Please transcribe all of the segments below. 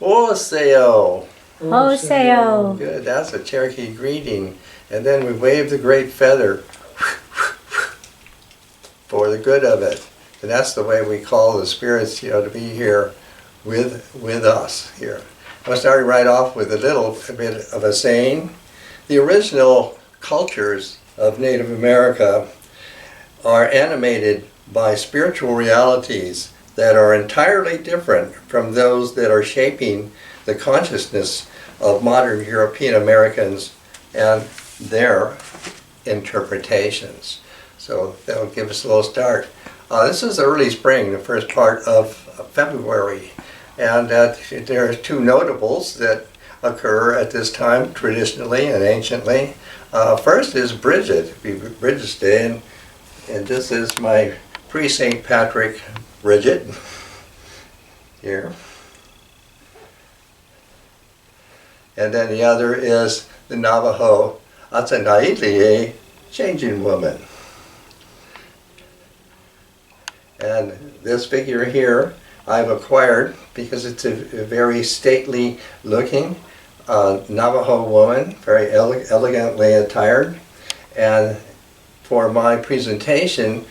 Oseo. Oseo. Good, that's a Cherokee greeting. And then we wave the great feather for the good of it. And that's the way we call the spirits, to be here with us here. I'm starting right off with a little bit of a saying. The original cultures of Native America are animated by spiritual realities that are entirely different from those that are shaping the consciousness of modern European Americans and their interpretations. So that'll give us a little start. This is early spring, the first part of February, and there are two notables that occur at this time traditionally and anciently. First is Bridget's Day, and this is my pre-St. Patrick Bridget here. And then the other is the Navajo Atanaitlie, changing woman. And this figure here I've acquired because it's a very stately looking Navajo woman, very elegantly attired. And for my presentation,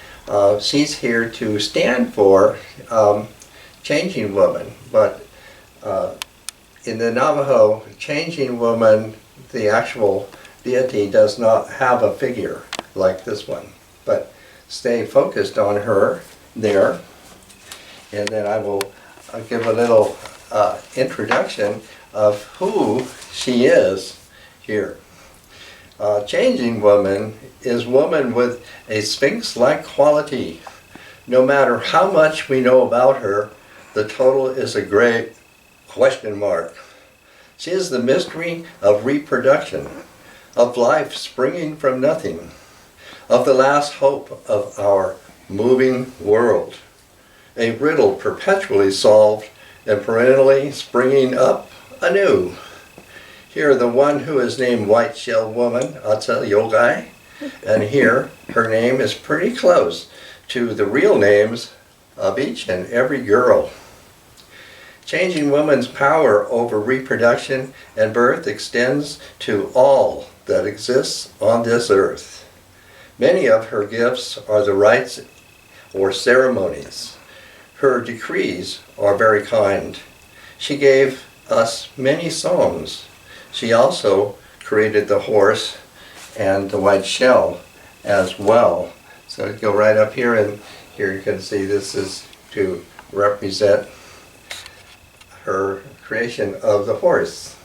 she's here to stand for changing woman. But in the Navajo, changing woman, the actual deity does not have a figure like this one. But stay focused on her there. And then I'll give a little introduction of who she is here. Changing woman is woman with a sphinx-like quality. No matter how much we know about her, the total is a great question mark. She is the mystery of reproduction, of life springing from nothing, of the last hope of our moving world. A riddle perpetually solved and perennially springing up anew. Here, the one who is named White Shell Woman, Atsa Yogai, and here her name is pretty close to the real names of each and every girl. Changing woman's power over reproduction and birth extends to all that exists on this earth. Many of her gifts are the rites or ceremonies. Her decrees are very kind. She gave us many songs. She also created the horse and the white shell as well. So go right up here, and here you can see this is to represent her creation of the horse.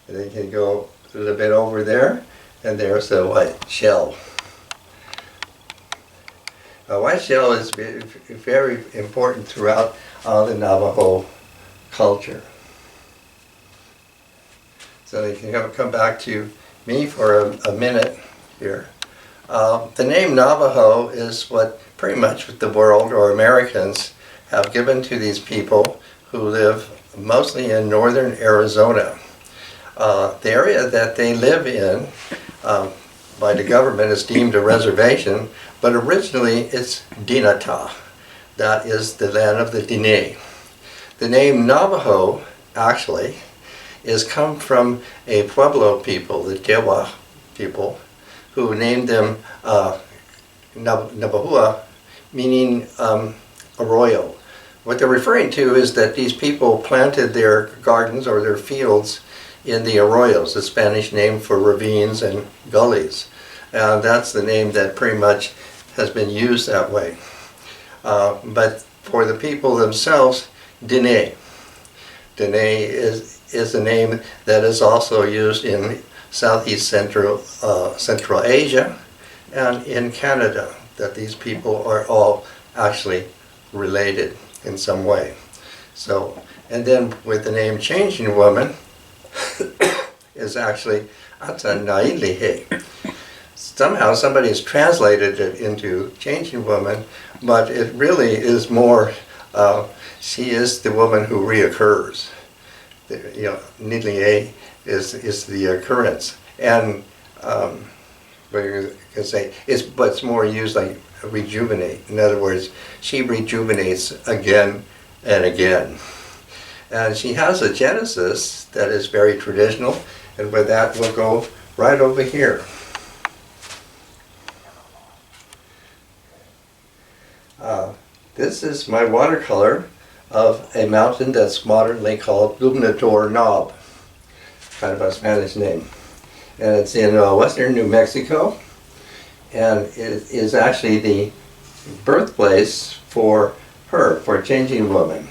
And then you can go a little bit over there, and there's the white shell. White shell is very important throughout the Navajo culture. So you can come back to me for a minute here. The name Navajo is what pretty much the world or Americans have given to these people who live mostly in northern Arizona. The area that they live in by the government is deemed a reservation, but originally it's Dinata. That is the land of the Diné. The name Navajo actually is come from a Pueblo people, the Tewa people, who named them Navahua, meaning arroyo. What they're referring to is that these people planted their gardens or their fields in the arroyos, the Spanish name for ravines and gullies. That's the name that pretty much has been used that way. But for the people themselves, Diné. Diné is a name that is also used in Southeast Central Asia and in Canada, that these people are all actually related in some way. So, and then with the name Changing Woman is actually Atanailihe. Somehow somebody has translated it into Changing Woman, but it really is more, she is the woman who reoccurs. Nidlie is the occurrence. And what you can say, but it's more used like rejuvenate. In other words, she rejuvenates again and again. And she has a genesis that is very traditional, and with that we'll go right over here. This is my watercolor of a mountain that's modernly called Gubernador Knob, kind of a Spanish name. And it's in western New Mexico, and it is actually the birthplace for her, for Changing Woman.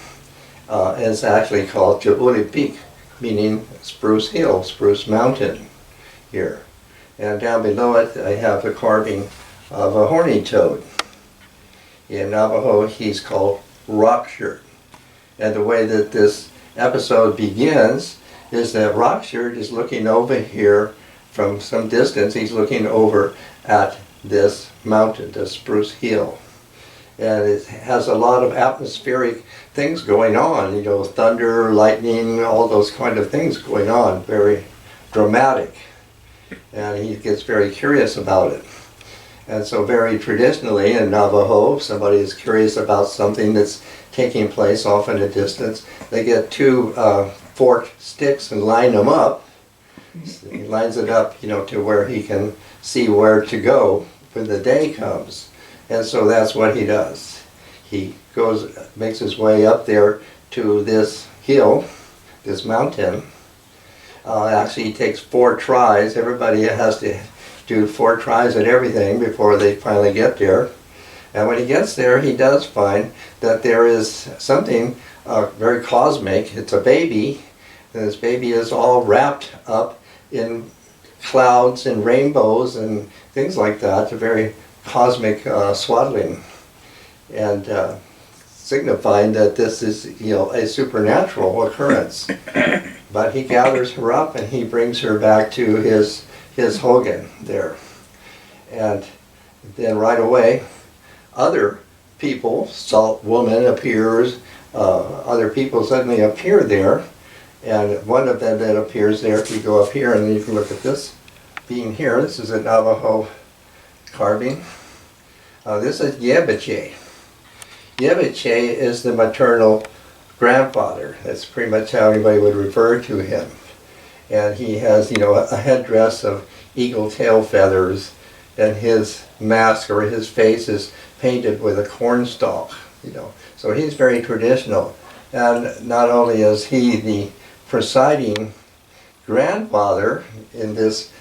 It's actually called Jabuli Peak, meaning Spruce Hill, Spruce Mountain here. And down below it I have a carving of a horny toad. In Navajo he's called Rockshirt. And the way that this episode begins is that Rockshirt is looking over here from some distance. He's looking over at this mountain, this Spruce Hill. And it has a lot of atmospheric things going on, you know, thunder, lightning, all those kind of things going on, very dramatic. And he gets very curious about it. And so very traditionally in Navajo, if somebody is curious about something that's taking place off in a distance, they get two forked sticks and line them up. He lines it up, you know, to where he can see where to go when the day comes. And so that's what he does. He goes, makes his way up there to this hill, this mountain. Actually, he takes 4 tries. Everybody has to do 4 tries at everything before they finally get there. And when he gets there, he does find that there is something very cosmic. It's a baby, and this baby is all wrapped up in clouds and rainbows and things like that. A very cosmic swaddling, and signifying that this is, you know, a supernatural occurrence. But he gathers her up and he brings her back to his hogan there. And then right away, other people, Salt Woman appears, other people suddenly appear there, and one of them that appears there, if you go up here and you can look at this being here, this is a Navajo carving. This is Yebiche. Yebiche is the maternal grandfather. That's pretty much how anybody would refer to him. And he has, you know, a headdress of eagle tail feathers, and his mask or his face is painted with a cornstalk, you know. So he's very traditional. And not only is he the presiding grandfather in this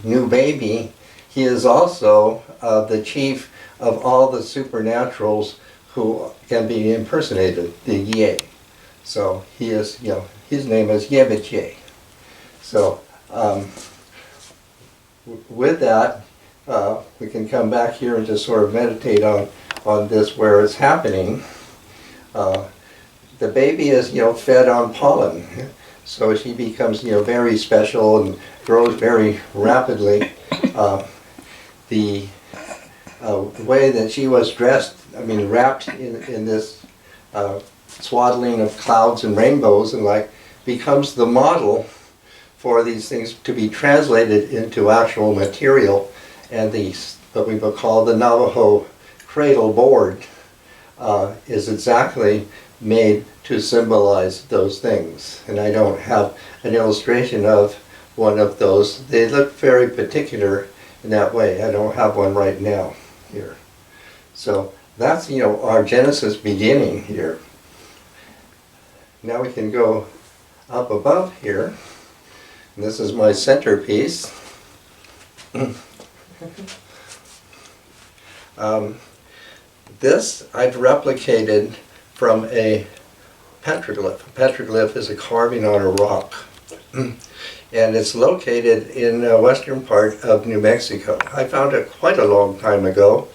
new baby, he is also the chief of all the supernaturals who can be impersonated, the Ye. So he is, you know, his name is Yebiche. So with that, we can come back here and just sort of meditate on this where it's happening. The baby is, you know, fed on pollen. So she becomes, you know, very special and grows very rapidly. The way that she was dressed, I mean, wrapped in this swaddling of clouds and rainbows and like, becomes the model for these things to be translated into actual material. And what we would call the Navajo cradle board is exactly made to symbolize those things. And I don't have an illustration of one of those. They look very particular in that way. I don't have one right now here. So that's, you know, our Genesis beginning here. Now we can go up above here. And this is my centerpiece. This I've replicated from a petroglyph. A petroglyph is a carving on a rock. And it's located in the western part of New Mexico. I found it quite a long time ago,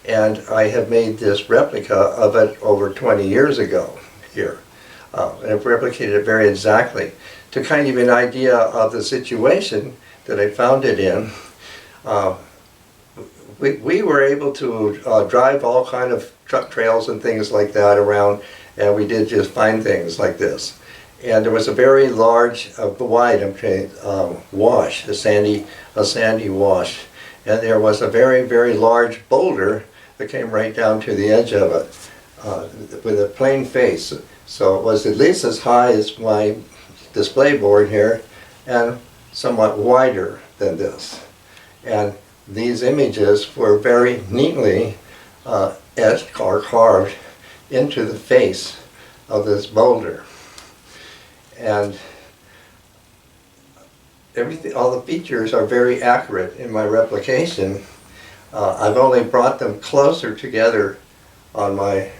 and I have made this replica of it over 20 years ago here. And I've replicated it very exactly. To kind of give you an idea of the situation that I found it in, we were able to drive all kind of truck trails and things like that around, and we did just find things like this. And there was a very large, wide wash, a sandy wash, and there was a very, very large boulder that came right down to the edge of it. with a plain face. So it was at least as high as my display board here and somewhat wider than this. And these images were very neatly etched or carved into the face of this boulder. And everything, all the features are very accurate in my replication. I've only brought them closer together on my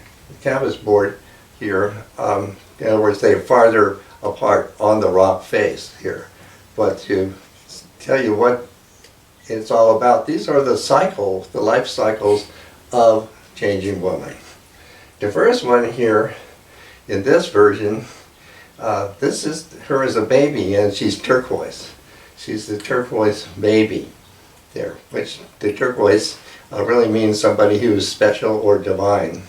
canvas board here. In other words, they're farther apart on the rock face here. But to tell you what it's all about, these are the cycles, the life cycles of changing woman. The first one here in this version, this is her as a baby, and she's turquoise. She's the turquoise baby there, which the turquoise really means somebody who is special or divine.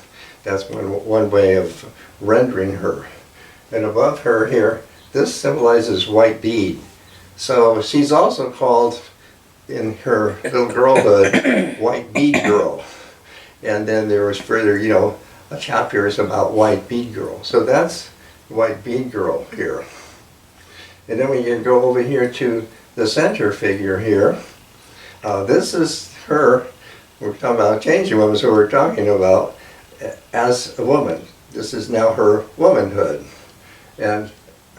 That's one way of rendering her. And above her here, this symbolizes white bead. So she's also called, in her little girlhood, White Bead Girl. And then there was further, chapters about White Bead Girl. So that's White Bead Girl here. And then we can go over here to the center figure here. This is her, we're talking about changing women, so we're talking about as a woman. This is now her womanhood. And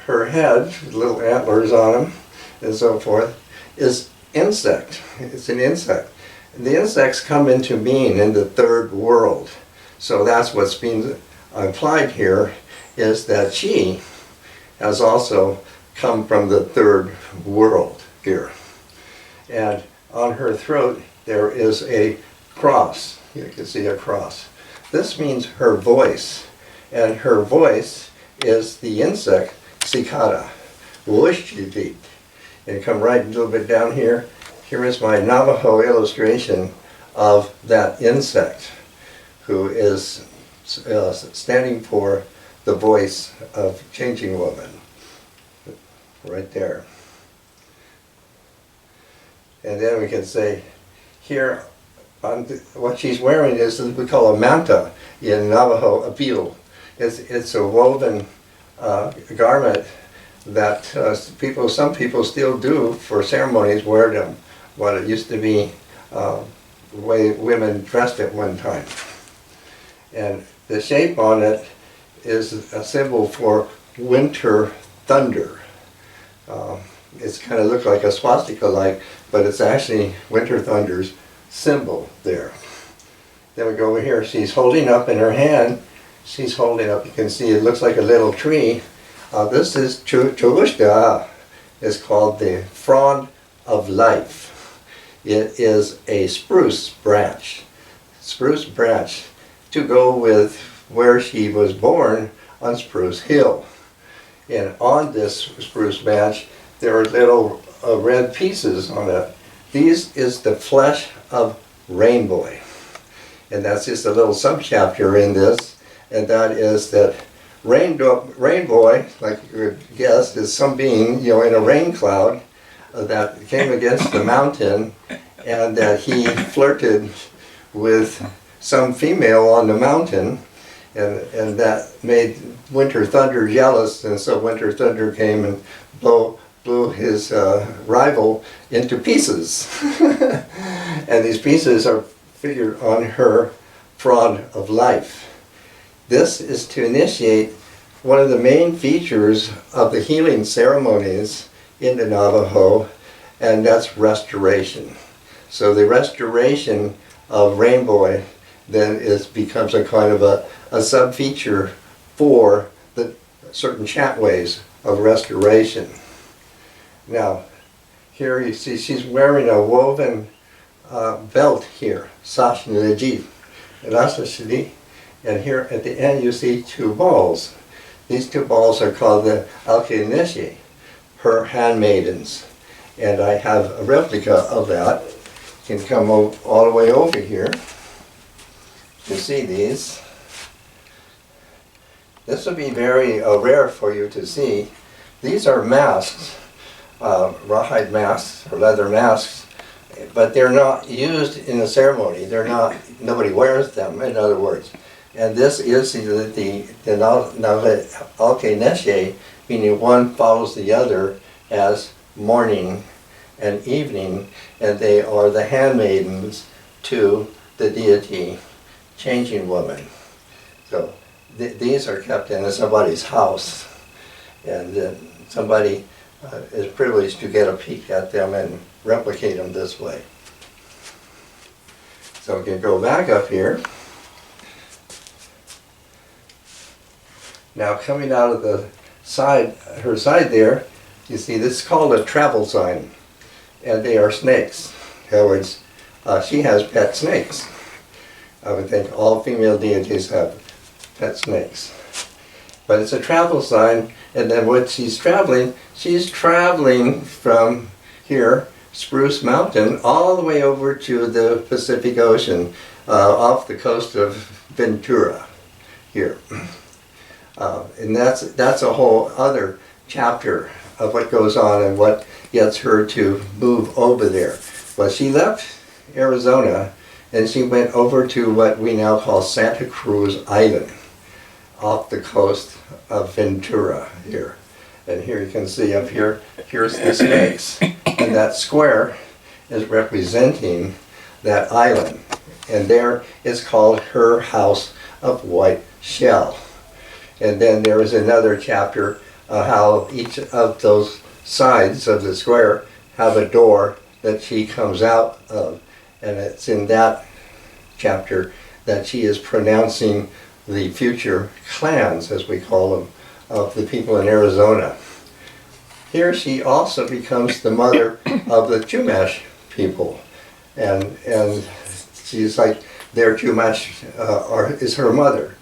her head, little antlers on them, and so forth, is insect. It's an insect. And the insects come into being in the third world. So that's what's being implied here, is that she has also come from the third world here. And on her throat there is a cross. You can see a cross. This means her voice. And her voice is the insect cicada. Whoosh-y-beat. And come right a little bit down here. Here is my Navajo illustration of that insect, who is standing for the voice of changing woman. Right there. And then we can say, here, what she's wearing is what we call a manta in Navajo, a peel. It's a woven garment that some people still do for ceremonies, wear them. What it used to be the way women dressed at one time. And the shape on it is a symbol for winter thunder. It's kind of look like a swastika-like, but it's actually winter thunder's symbol there. Then we go over here. She's holding up in her hand. She's holding up. You can see it looks like a little tree. This is Chuvushka. It's called the frond of life. It is a spruce branch. Spruce branch to go with where she was born on Spruce Hill. And on this spruce branch, there are little red pieces on it. These is the flesh of Rainbow. And that's just a little subchapter in this, and that is that Rainbow, like you would guess, is some being, in a rain cloud that came against the mountain, and that he flirted with some female on the mountain, and that made Winter Thunder jealous, and so Winter Thunder came and blew his rival into pieces. And these pieces are figured on her frond of life. This is to initiate one of the main features of the healing ceremonies in the Navajo, and that's restoration. So the restoration of Rainbow then becomes a kind of a sub-feature for the certain chantways of restoration. Now, here you see she's wearing a woven belt here, Sashnaji, and here at the end you see two balls. These two balls are called the Alkinishi, her handmaidens. And I have a replica of that. You can come all the way over here to see these. This will be very rare for you to see. These are masks, rawhide masks or leather masks, but they're not used in a ceremony. Nobody wears them, in other words. And this is the Alkeneshe, meaning one follows the other as morning and evening, and they are the handmaidens to the deity, changing woman. So these are kept in somebody's house, and somebody is privileged to get a peek at them and replicate them this way. So we can go back up here. Now coming out of the side, her side there, you see this is called a travel sign, and they are snakes. In other words, she has pet snakes. I would think all female deities have pet snakes. But it's a travel sign, and then when she's traveling from here, Spruce Mountain, all the way over to the Pacific Ocean, off the coast of Ventura here. And that's a whole other chapter of what goes on and what gets her to move over there. Well, she left Arizona and she went over to what we now call Santa Cruz Island, off the coast of Ventura here. And here you can see up here, here's the snakes. And that square is representing that island. And there is called her house of white shell. And then there is another chapter how each of those sides of the square have a door that she comes out of. And it's in that chapter that she is pronouncing the future clans, as we call them, of the people in Arizona. Here she also becomes the mother of the Chumash people. And she's like, their Chumash is her mother.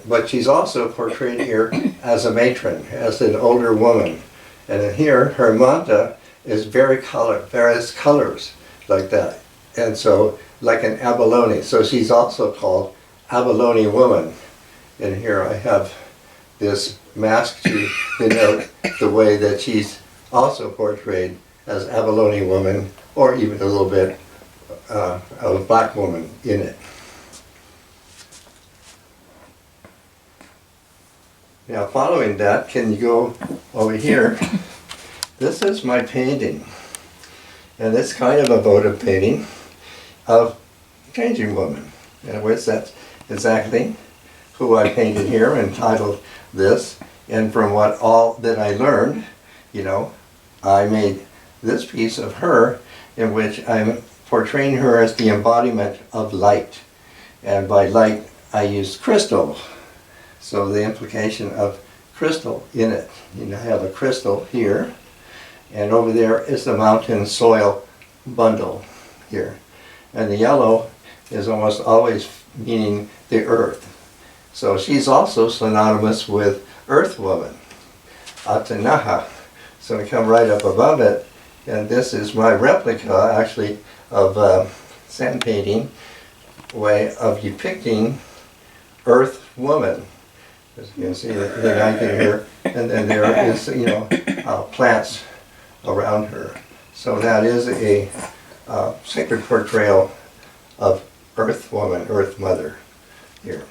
But she's also portrayed here as a matron, as an older woman. And here, her manta is various colors like that. And so, like an abalone. So she's also called abalone woman. And here I have this mask to denote the way that she's also portrayed as abalone woman, or even a little bit of a black woman in it. Now following that, can you go over here? This is my painting. And it's kind of a votive painting of Changing Woman. In other words, that's exactly who I painted here and titled this. And from what all that I learned, you know, I made this piece of her in which I'm portraying her as the embodiment of light. And by light, I used crystal. So the implication of crystal in it. You know, I have a crystal here, and over there is the mountain soil bundle here. And the yellow is almost always meaning the earth. So she's also synonymous with Earth Woman, Atanaha. So we come right up above it, and this is my replica, actually, of sand painting way of depicting Earth Woman. As you can see the icon here, and then there is, you know, plants around her. So that is a sacred portrayal of Earth Woman, Earth Mother here.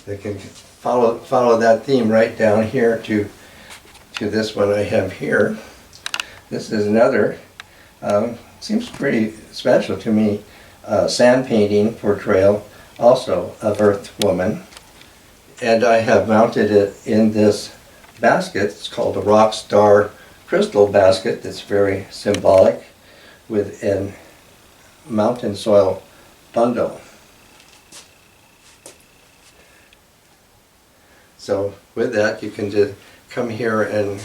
They can follow that theme right down here to this one I have here. This is another, seems pretty special to me, sand painting portrayal also of Earth Woman. And I have mounted it in this basket. It's called a rock star crystal basket. It's very symbolic with a mountain soil bundle. So with that, you can just come here and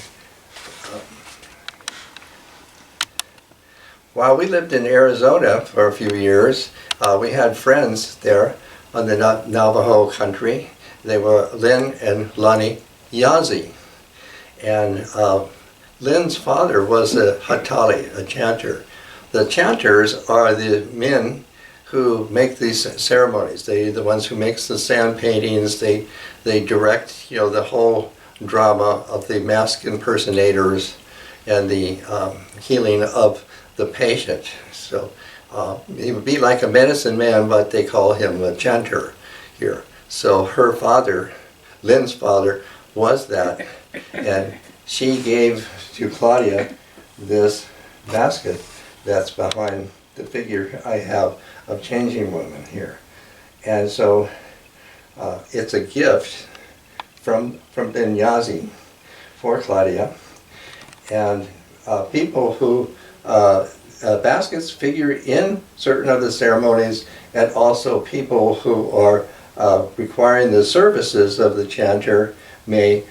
while we lived in Arizona for a few years, we had friends there on the Navajo country. They were Lynn and Lonnie Yazzie. And Lynn's father was a hatali, a chanter. The chanters are the men who make these ceremonies. They're the ones who makes the sand paintings. They direct, you know, the whole drama of the mask impersonators and the healing of the patient. So he would be like a medicine man, but they call him a chanter here. So her father, Lynn's father, was that, and she gave to Claudia this basket that's behind the figure I have of Changing Woman here. And so it's a gift from Benyazi for Claudia. And people who, baskets figure in certain of the ceremonies, and also people who are requiring the services of the chanter may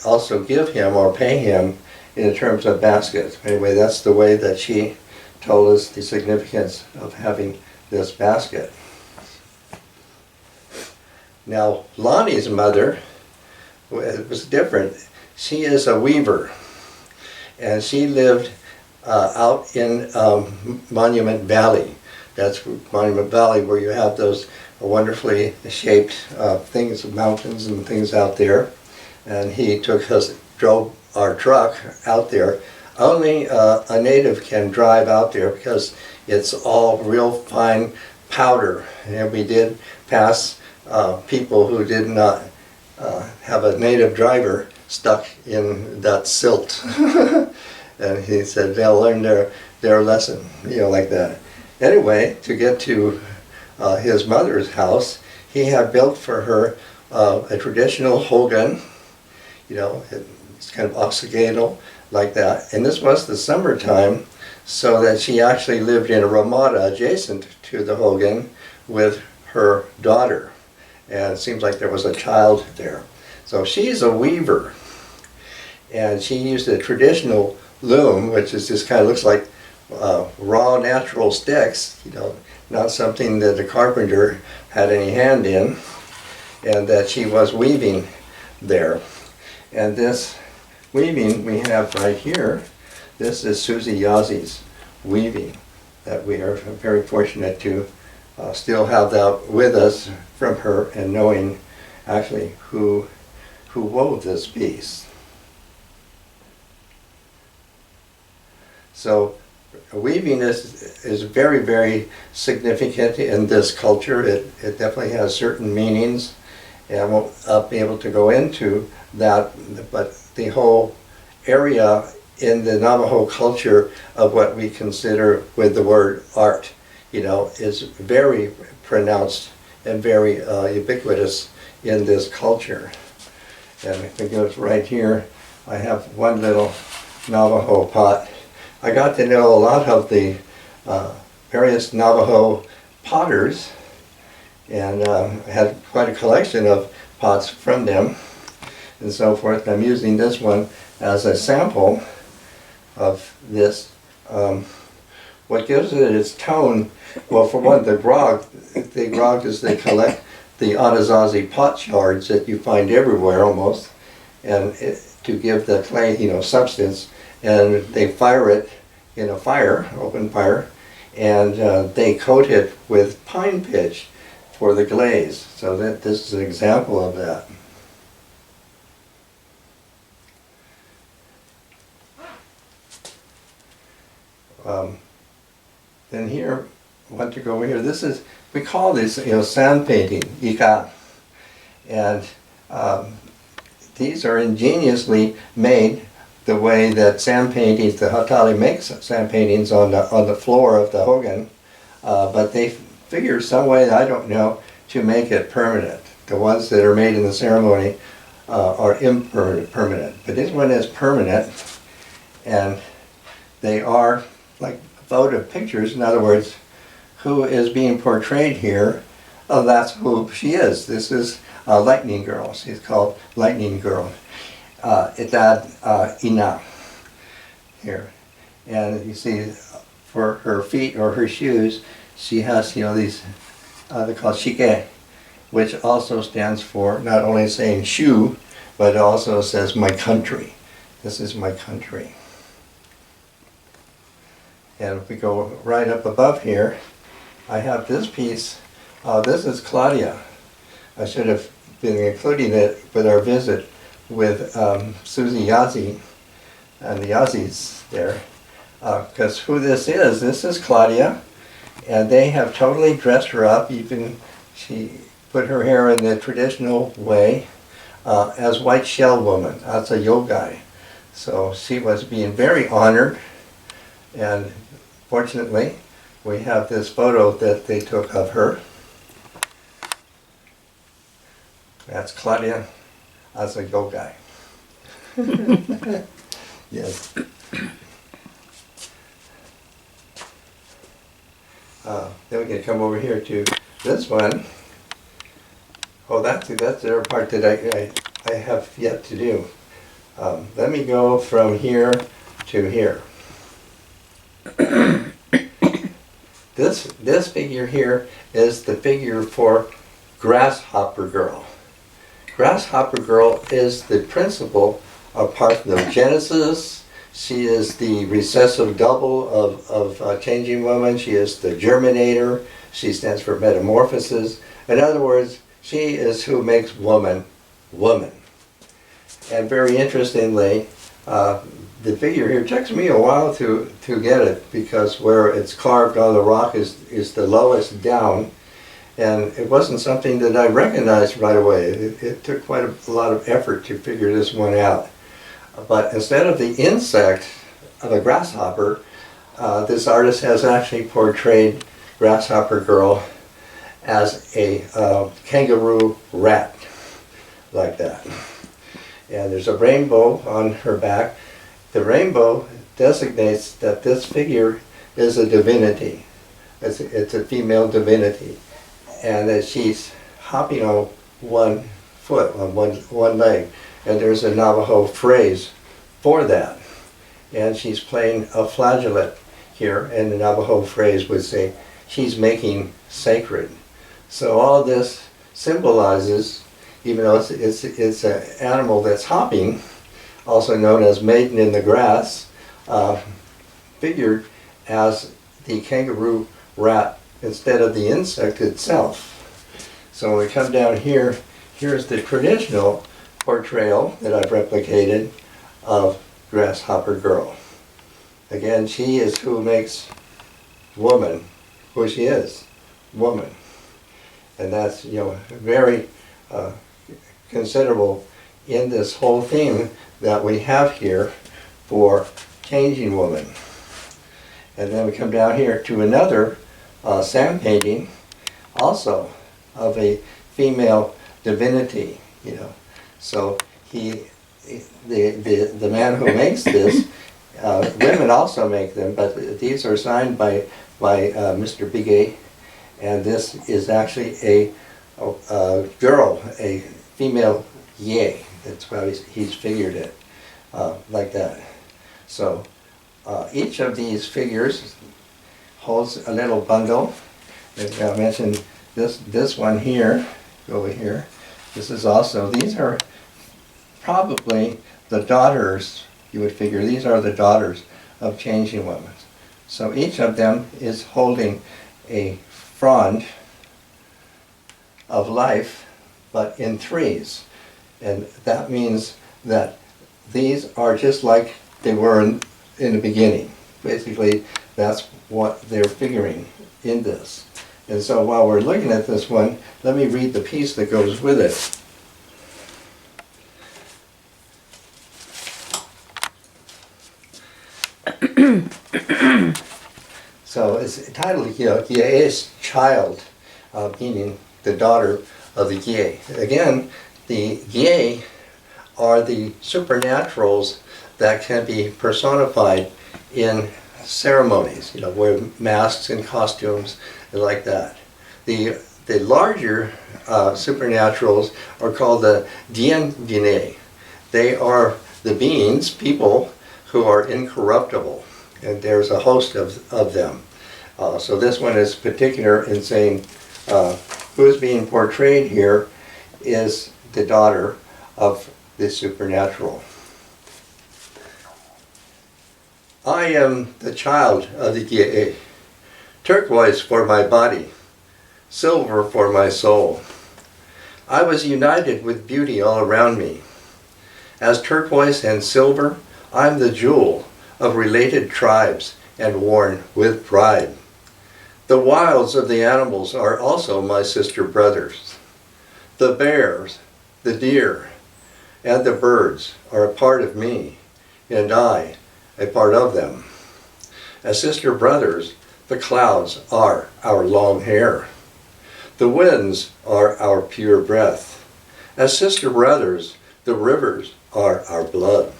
also give him or pay him in terms of baskets. Anyway, that's the way that she told us the significance of having this basket. Now, Lonnie's mother was different. She is a weaver, and she lived out in Monument Valley. That's Monument Valley, where you have those wonderfully shaped things, mountains and things out there. And he drove our truck out there. Only a native can drive out there because it's all real fine powder. And we did pass people who did not have a native driver stuck in that silt. And he said they'll learn their lesson, like that. Anyway, to get to his mother's house, he had built for her a traditional hogan, it's kind of octagonal like that. And this was the summertime, so that she actually lived in a ramada adjacent to the hogan with her daughter. And it seems like there was a child there. So she's a weaver, and she used a traditional loom, which is just kind of looks like raw natural sticks, not something that the carpenter had any hand in, and that she was weaving there. And this weaving we have right here, this is Susie Yazzi's weaving that we are very fortunate to still have that with us from her, and knowing actually who wove this piece. So weaving is very, very significant in this culture. It definitely has certain meanings, and I won't be able to go into that, but the whole area in the Navajo culture of what we consider with the word art, is very pronounced and very ubiquitous in this culture. And if it goes right here, I have one little Navajo pot. I got to know a lot of the various Navajo potters, and had quite a collection of pots from them and so forth. I'm using this one as a sample of this. What gives it its tone, well, for one, the grog is they collect the Anasazi pot shards that you find everywhere almost, and to give the clay, substance, and they fire it in a fire, open fire, and they coat it with pine pitch for the glaze. So this is an example of that. Then here, I want to go over here. We call this, sand painting, ika, and these are ingeniously made the way that sand paintings, the Hatali makes sand paintings on the floor of the hogan, but they figure some way, I don't know, to make it permanent. The ones that are made in the ceremony are impermanent, but this one is permanent, and they are like votive pictures. In other words, who is being portrayed here, that's who she is. This is Lightning Girl. She's called Lightning Girl. Itad Ina here. And you see, for her feet or her shoes, she has, these, they're called shike, which also stands for not only saying shoe, but it also says my country. This is my country. And if we go right up above here, I have this piece. This is Claudia. I should have been including it with our visit with Susie Yazzie and the Yazzies there. because who this is Claudia, and they have totally dressed her up. Even she put her hair in the traditional way as White Shell Woman, as a yogai. So she was being very honored, and fortunately we have this photo that they took of her. That's Claudia as a yogai. Yes. Then we can come over here to this one. Oh, that's the other part that I have yet to do. Let me go from here to here. This figure here is the figure for Grasshopper Girl. Grasshopper Girl is the principal of parthenogenesis. She is the recessive double of changing woman. She is the germinator. She stands for metamorphosis. In other words, she is who makes woman, woman. And very interestingly, the figure here takes me a while to get it, because where it's carved on the rock is the lowest down. And it wasn't something that I recognized right away. It took quite a lot of effort to figure this one out. But instead of the insect of a grasshopper, this artist has actually portrayed Grasshopper Girl as a kangaroo rat, like that. And there's a rainbow on her back. The rainbow designates that this figure is a divinity. It's a female divinity. And that she's hopping on one foot, on one leg. And there's a Navajo phrase for that. And she's playing a flageolet here, and the Navajo phrase would say, she's making sacred. So all this symbolizes, even though it's an animal that's hopping, also known as maiden in the grass, figured as the kangaroo rat instead of the insect itself. So when we come down here, here's the traditional portrayal that I've replicated of Grasshopper Girl. Again, she is who makes woman who she is, woman. And that's, very considerable in this whole theme that we have here for changing woman. And then we come down here to another sand painting, also of a female divinity, So the man who makes this, women also make them, but these are signed by Mr. Bigay, and this is actually a girl, a female yay. That's why he's figured it like that. So each of these figures holds a little bundle. As I mentioned, this one here, over here, this is also, these are probably the daughters, you would figure, these are the daughters of changing women. So each of them is holding a frond of life, but in threes. And that means that these are just like they were in the beginning. Basically, that's what they're figuring in this. And so while we're looking at this one, let me read the piece that goes with it. So it's titled Gye's Child, meaning the daughter of the Gye. Again, the Gye are the supernaturals that can be personified in ceremonies, wear masks and costumes and like that. The larger supernaturals are called the Dien Dine. They are the beings, people, who are incorruptible. And there's a host of them. So this one is particular in saying who's being portrayed here is the daughter of the supernatural. I am the child of the Gye, turquoise for my body, silver for my soul. I was united with beauty all around me. As turquoise and silver, I'm the jewel of related tribes and worn with pride. The wilds of the animals are also my sister brothers. The bears, the deer, and the birds are a part of me, and I a part of them. As sister brothers, the clouds are our long hair. The winds are our pure breath. As sister brothers, the rivers are our blood.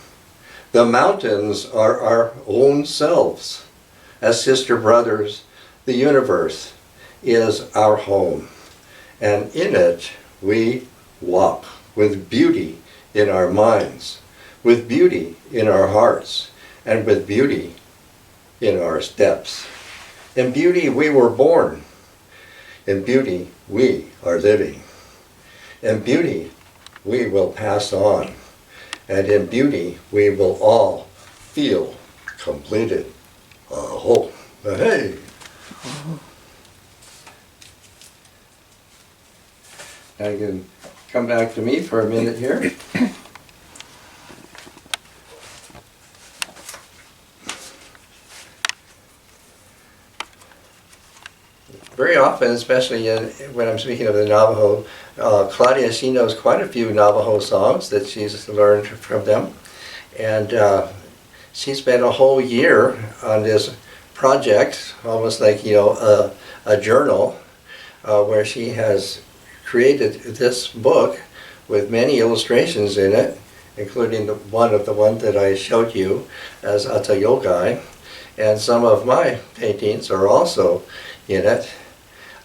The mountains are our own selves. As sister brothers, the universe is our home, and in it we walk with beauty in our minds, with beauty in our hearts, and with beauty in our steps. In beauty we were born. In beauty we are living. In beauty we will pass on. And in beauty we will all feel completed. Aho. Hey. Now you can come back to me for a minute here. Very often, especially when I'm speaking of the Navajo, Claudia, she knows quite a few Navajo songs that she's learned from them. And she spent a whole year on this project, almost like, a journal, where she has created this book with many illustrations in it, including the one that I showed you as Atayogai. And some of my paintings are also in it.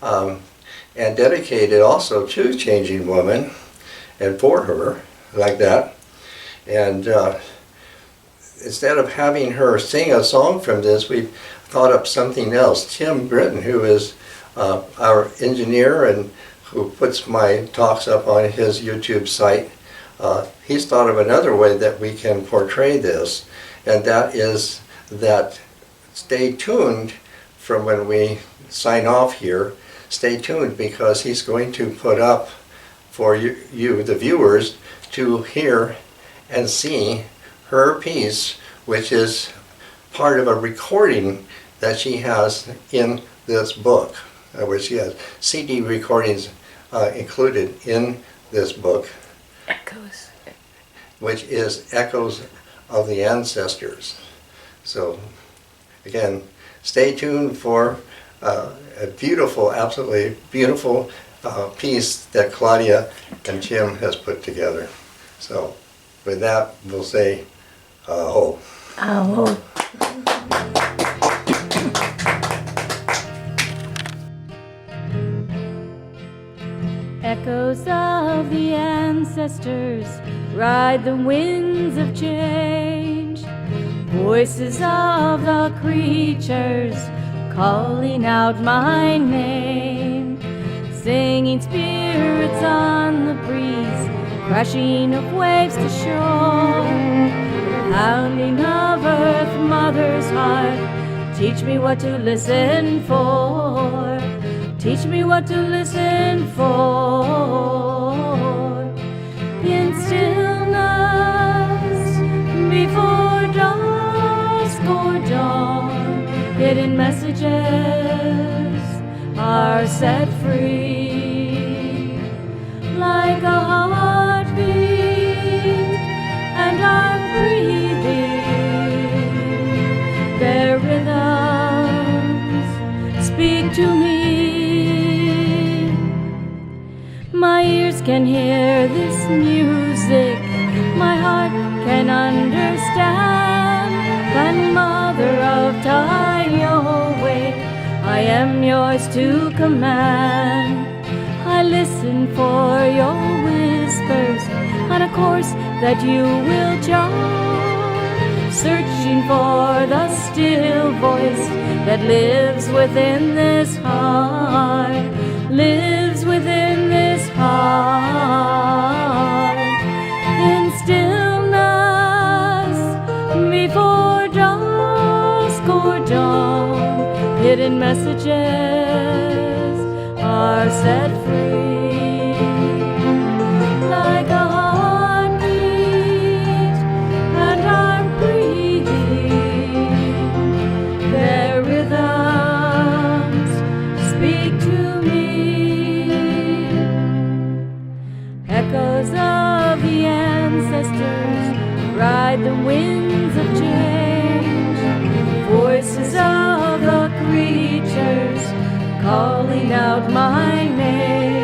And dedicated also to Changing Woman and for her, like that. And instead of having her sing a song from this, we thought up something else. Tim Britton, who is our engineer and who puts my talks up on his YouTube site, he's thought of another way that we can portray this, and that is that stay tuned from when we sign off here. Stay tuned, because he's going to put up for you, the viewers, to hear and see her piece, which is part of a recording that she has in this book, where she has CD recordings included in this book. Echoes. Which is Echoes of the Ancestors. So, again, stay tuned for a beautiful, absolutely beautiful piece that Claudia and Tim has put together. So, with that, we'll say, aho. Aho. Echoes of the ancestors ride the winds of change. Voices of the creatures calling out my name. Singing spirits on the breeze, crashing of waves to shore. Pounding of earth mother's heart, teach me what to listen for. Teach me what to listen for. In stillness, before dusk or dawn, hidden messages are set free. Like a heartbeat, and I'm breathing. Their rhythms speak to me. My ears can hear this music, my heart can understand. Grandmother of Coyote, I am yours to command. I listen for your whispers on a course that you will chart, searching for the still voice that lives within this heart, lives within this heart. In stillness, before dusk or dawn, hidden messages are set free. Like a heartbeat, and I'm breathing. creatures calling out my name.